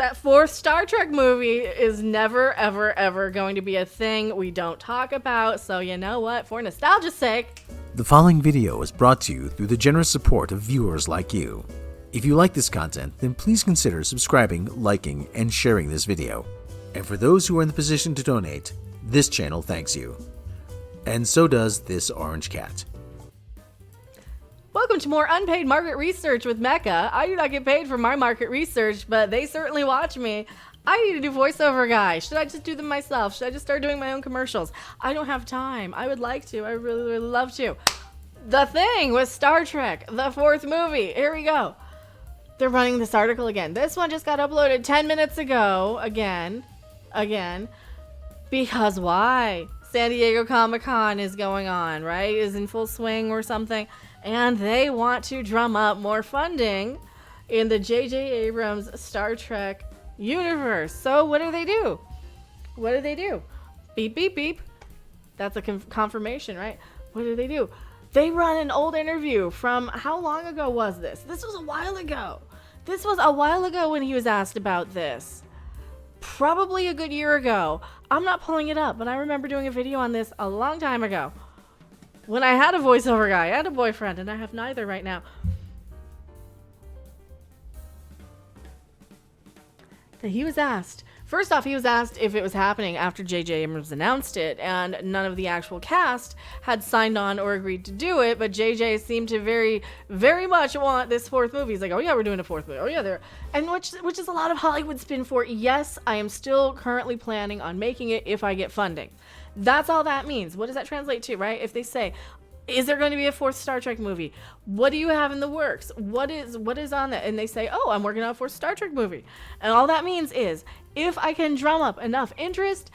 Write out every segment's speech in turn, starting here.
That fourth Star Trek movie is never, ever, ever going to be a thing we don't talk about. So you know what? For nostalgia's sake. The following video is brought to you through the generous support of viewers like you. If you like this content, then please consider subscribing, liking, and sharing this video. And for those who are in the position to donate, this channel thanks you. And so does this orange cat. Welcome to more unpaid market research with Mecca. I do not get paid for my market research, but they certainly watch me. I need to do voiceover guy. Should I just do them myself? Should I just start doing my own commercials? I don't have time. I would like to. I really, really love to. The Thing with Star Trek, the fourth movie. Here we go. They're running this article again. This one just got uploaded 10 minutes ago. Again. Because why? San Diego Comic-Con is going on, right? Is in full swing or something. And they want to drum up more funding in the J.J. Abrams Star Trek universe. So what do? What do they do? Beep, beep, beep. That's a confirmation, right? What do? They run an old interview from, how long ago was this? This was a while ago. This was a while ago when he was asked about this. Probably a good year ago. I'm not pulling it up, but I remember doing a video on this a long time ago. When I had a voiceover guy, I had a boyfriend, and I have neither right now. That he was asked. First off, he was asked if it was happening after J.J. Abrams announced it, and none of the actual cast had signed on or agreed to do it, but J.J. seemed to very, very much want this fourth movie. He's like, oh yeah, we're doing a fourth movie. Oh yeah, and which is a lot of Hollywood spin for, yes, I am still currently planning on making it if I get funding. That's all that means. What does that translate to, right? If they say, is there going to be a fourth Star Trek movie? What do you have in the works? What is on that? And they say, oh, I'm working on a fourth Star Trek movie. And all that means is, if I can drum up enough interest,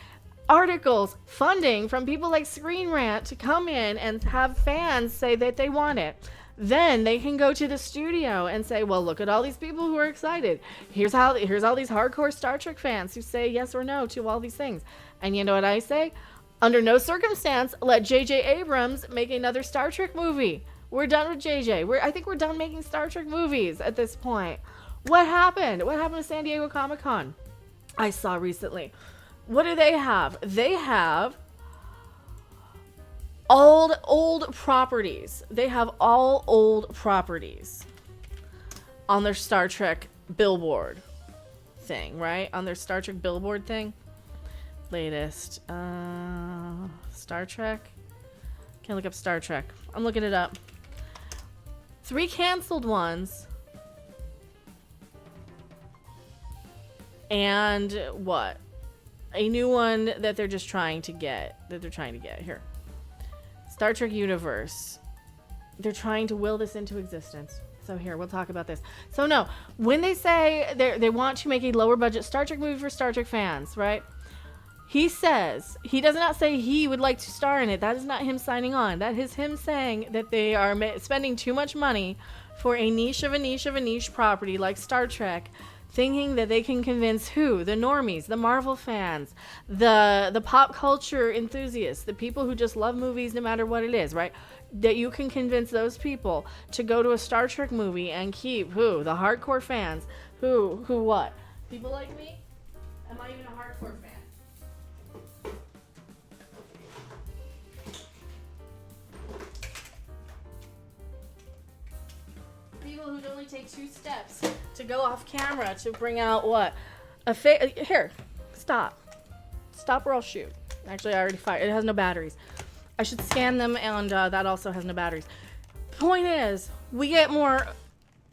articles, funding from people like Screen Rant to come in and have fans say that they want it, then they can go to the studio and say, well, look at all these people who are excited. Here's all these hardcore Star Trek fans who say yes or no to all these things. And you know what I say? Under no circumstance, let J.J. Abrams make another Star Trek movie. We're done with J.J. I think we're done making Star Trek movies at this point. What happened? What happened to San Diego Comic-Con? I saw recently. What do they have? They have old properties. They have all old properties on their Star Trek billboard thing, right? On their Star Trek billboard thing. Latest Star Trek. Can't look up Star Trek. I'm looking it up. 3 canceled ones. And what? A new one that they're just trying to get. Here. Star Trek Universe. They're trying to will this into existence. So here, we'll talk about this. So no, when they say they want to make a lower budget Star Trek movie for Star Trek fans, right? He says, he does not say he would like to star in it. That is not him signing on. That is him saying that they are spending too much money for a niche of a niche of a niche property like Star Trek, thinking that they can convince who? The normies, the Marvel fans, the pop culture enthusiasts, the people who just love movies no matter what it is, right? That you can convince those people to go to a Star Trek movie and keep who? The hardcore fans. Who what? People like me? Am I even a hardcore fan? People who'd only take 2 steps to go off camera to bring out what? Here, stop or I'll shoot. Actually, I already fired. It has no batteries. I should scan them, and that also has no batteries. Point is, we get more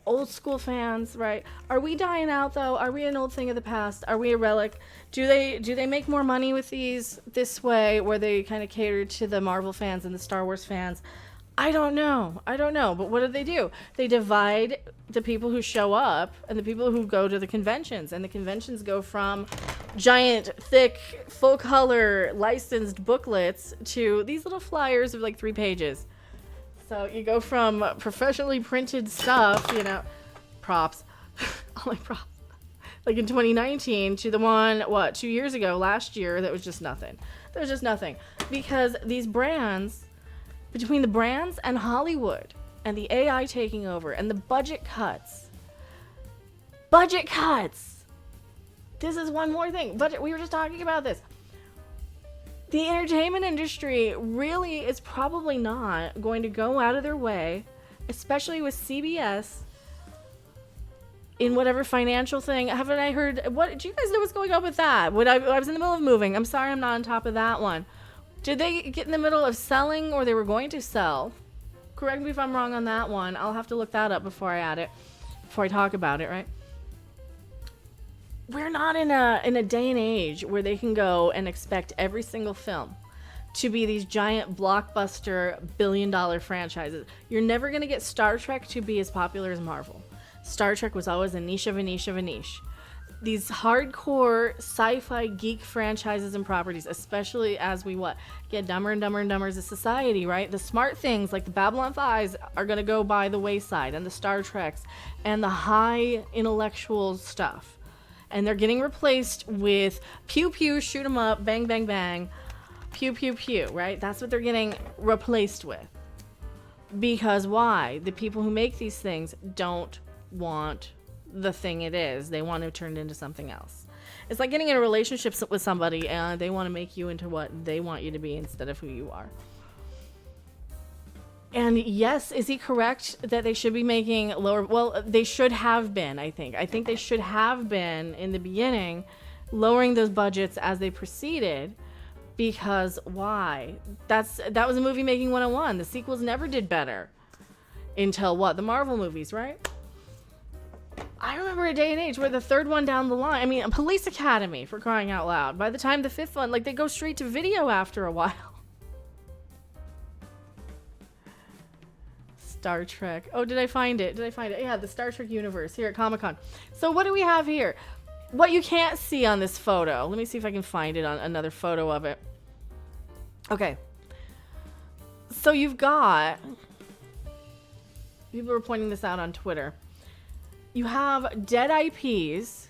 old school fans, right? Are we dying out though? Are we an old thing of the past? Are we a relic? Do they make more money with these this way, where they kind of cater to the Marvel fans and the Star Wars fans? I don't know. But what do? They divide the people who show up and the people who go to the conventions. And the conventions go from giant, thick, full color licensed booklets to these little flyers of like 3 pages. So you go from professionally printed stuff, props, all my props, like in 2019 to the one, 2 years ago, last year, that was just nothing. There was just nothing. Because these brands, between the brands and Hollywood and the AI taking over and the budget cuts, this is one more thing. But we were just talking about this. The entertainment industry really is probably not going to go out of their way, especially with CBS, in whatever financial thing. Haven't I heard? What do you guys know what's going on with that? When I was in the middle of moving. I'm sorry I'm not on top of that one. Did they get in the middle of selling, or they were going to sell? Correct me if I'm wrong on that one. I'll have to look that up before I talk about it, right? We're not in a day and age where they can go and expect every single film to be these giant blockbuster billion-dollar franchises. You're never going to get Star Trek to be as popular as Marvel. Star Trek was always a niche of a niche of a niche. These hardcore sci-fi geek franchises and properties, especially as we get dumber and dumber and dumber as a society, right? The smart things like the Babylon 5s are going to go by the wayside, and the Star Treks and the high intellectual stuff. And they're getting replaced with pew pew, shoot 'em up, bang bang bang, pew pew pew, right? That's what they're getting replaced with. Because why? The people who make these things don't want the thing it is. They want to turn it into something else. It's like getting in a relationship with somebody and they want to make you into what they want you to be instead of who you are. And yes, is he correct that they should be making lower? Well, they should have been, I think. I think they should have been in the beginning lowering those budgets as they proceeded. Because why? That was a movie making 101. The sequels never did better until the Marvel movies, right? I remember a day and age where the third one down the line, Police Academy, for crying out loud. By the time the fifth one, they go straight to video after a while. Star Trek. Oh, did I find it? Yeah, the Star Trek universe here at Comic-Con. So what do we have here? What you can't see on this photo. Let me see if I can find it on another photo of it. Okay. So you've got... People were pointing this out on Twitter. You have dead IPs.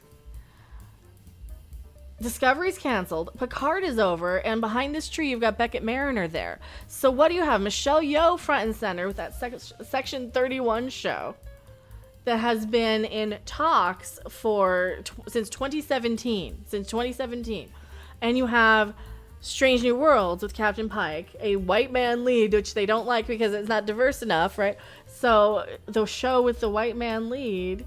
Discovery's canceled. Picard is over. And behind this tree, you've got Beckett Mariner there. So what do you have? Michelle Yeoh front and center with that Section 31 show that has been in talks since 2017. And you have Strange New Worlds with Captain Pike, a white man lead, which they don't like because it's not diverse enough, right? So the show with the white man lead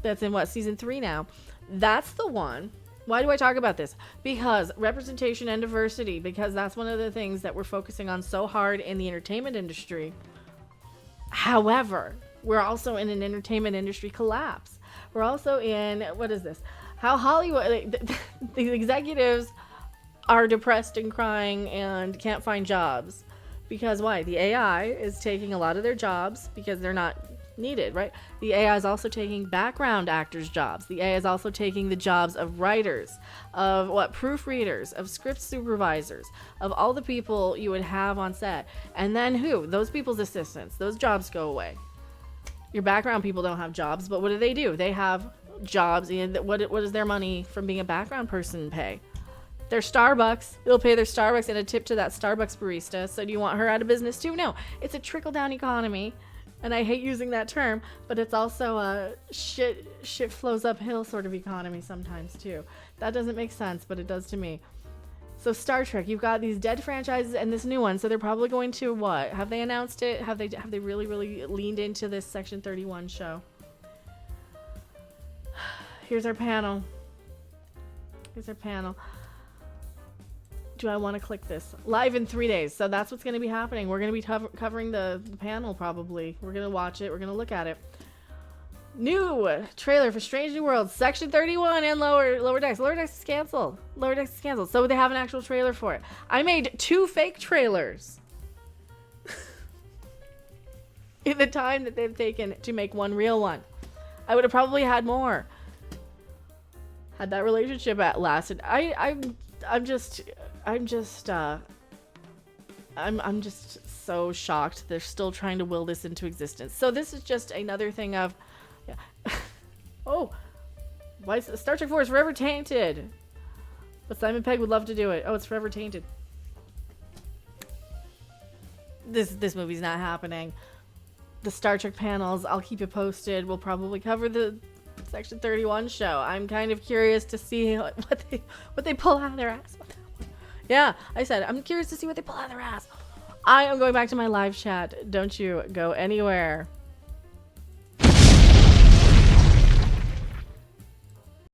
that's in season 3 now, that's the one. Why do I talk about this? Because representation and diversity, because that's one of the things that we're focusing on so hard in the entertainment industry. However, we're also in an entertainment industry collapse. We're also in, what is this? How Hollywood, the executives are depressed and crying and can't find jobs. Because why? The AI is taking a lot of their jobs because they're not needed, right? The AI is also taking background actors' jobs. The AI is also taking the jobs of writers, of proofreaders, of script supervisors, of all the people you would have on set. And then who? Those people's assistants. Those jobs go away. Your background people don't have jobs, but what do? They have jobs. And what does their money from being a background person pay? Their Starbucks. They'll pay their Starbucks and a tip to that Starbucks barista. So do you want her out of business too? No. It's a trickle-down economy. And I hate using that term, but it's also a shit flows uphill sort of economy sometimes too. That doesn't make sense, but it does to me. So Star Trek, you've got these dead franchises and this new one. So they're probably going to what? Have they announced it? Have they really, really leaned into this Section 31 show? Here's our panel. Do I want to click this? Live in 3 days. So that's what's going to be happening. We're going to be covering the panel probably. We're going to watch it. We're going to look at it. New trailer for Strange New Worlds, Section 31 and Lower Decks. Lower Decks is canceled. So they have an actual trailer for it. I made 2 fake trailers in the time that they've taken to make one real one. I would have probably had more had that relationship lasted. I'm just so shocked they're still trying to will this into existence. So this is just another thing of, oh, why is Star Trek 4 is forever tainted? But Simon Pegg would love to do it. Oh, it's forever tainted. This movie's not happening. The Star Trek panels, I'll keep you posted. We'll probably cover the Section 31 show. I'm kind of curious to see what they pull out of their ass. Yeah, I said I'm curious to see what they pull out of their ass. I am going back to my live chat. Don't you go anywhere.